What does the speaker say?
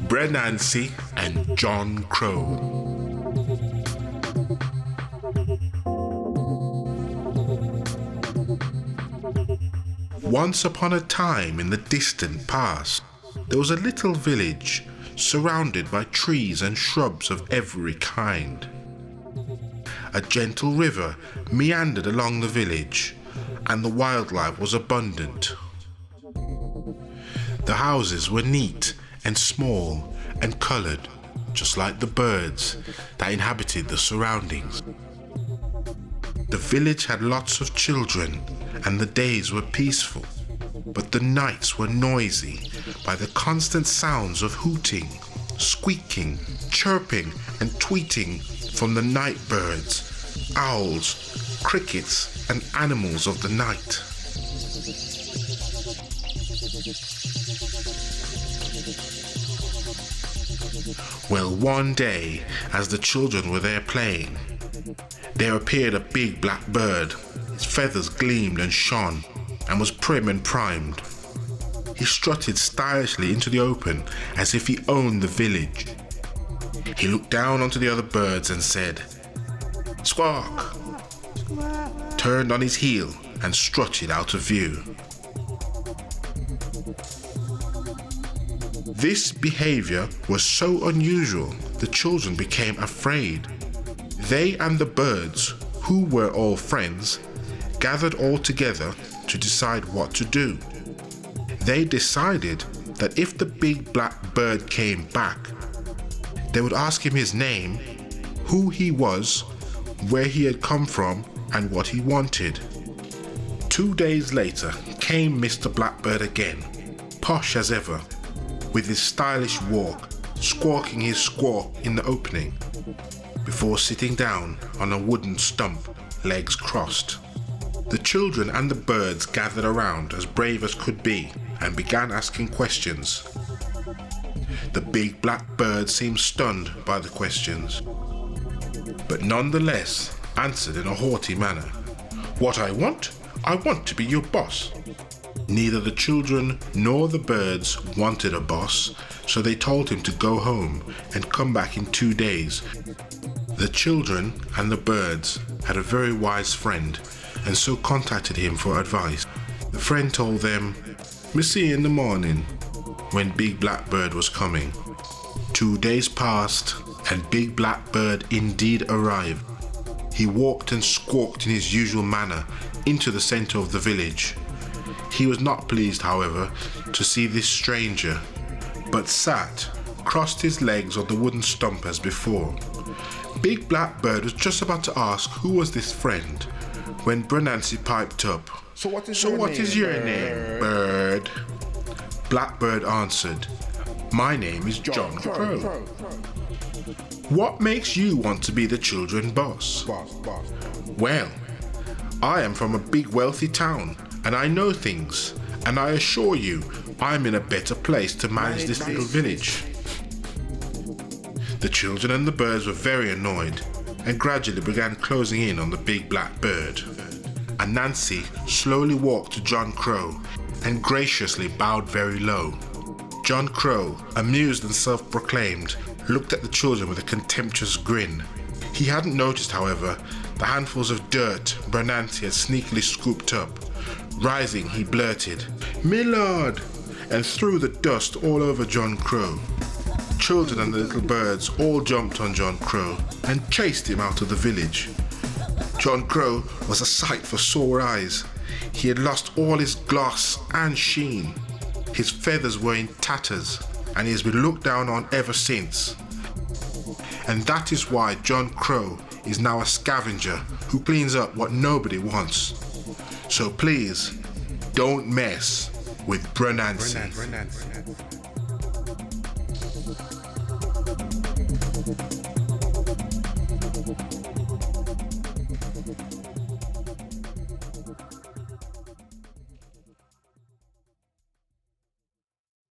Bru Anansi Jon Crow. Once upon a time in the distant past, there was a little village surrounded by trees and shrubs of every kind. A gentle river meandered along the village, and the wildlife was abundant. The houses were neat and small and coloured, just like the birds that inhabited the surroundings. The village had lots of children, and the days were peaceful, but the nights were noisy by the constant sounds of hooting, squeaking, chirping, and tweeting from the night birds, owls, crickets, and animals of the night. Well, one day, as the children were there playing, there appeared a big black bird. His feathers gleamed and shone, and was prim and primed. He strutted stylishly into the open as if he owned the village. He looked down onto the other birds and said, "Squawk!" turned on his heel and strutted out of view. This behavior was so unusual, the children became afraid. They and the birds, who were all friends, gathered all together to decide what to do. They decided that if the big black bird came back, they would ask him his name, who he was, where he had come from, and what he wanted. 2 days later came Mr. Blackbird again, posh as ever, with his stylish walk, squawking his squawk in the opening, before sitting down on a wooden stump, legs crossed. The children and the birds gathered around as brave as could be and began asking questions. The big black bird seemed stunned by the questions, but nonetheless answered in a haughty manner. "What I want to be your boss." Neither the children nor the birds wanted a boss, so they told him to go home and come back in 2 days. The children and the birds had a very wise friend, and so contacted him for advice. The friend told them, "Me see you in the morning," when Big Blackbird was coming. 2 days passed, and Big Blackbird indeed arrived. He walked and squawked in his usual manner into the center of the village. He was not pleased, however, to see this stranger, but sat, crossed his legs on the wooden stump as before. Big Blackbird was just about to ask who was this friend, when Bru Anansi piped up. So what is your name, bird?" Blackbird answered, "My name is Jon Crow." "What makes you want to be the children's boss?" "Well, I am from a big wealthy town, and I know things, and I assure you I'm in a better place to manage this little village." The children and the birds were very annoyed, and gradually began closing in on the big black bird. Anansi slowly walked to Jon Crow and graciously bowed very low. Jon Crow, amused and self-proclaimed, looked at the children with a contemptuous grin. He hadn't noticed, however, the handfuls of dirt Bru Anansi had sneakily scooped up. Rising, he blurted, "Me lord," and threw the dust all over Jon Crow. Children and the little birds all jumped on Jon Crow and chased him out of the village. Jon Crow was a sight for sore eyes. He had lost all his gloss and sheen. His feathers were in tatters, and he has been looked down on ever since. And that is why Jon Crow is now a scavenger who cleans up what nobody wants. So please, don't mess with Bru Anansi.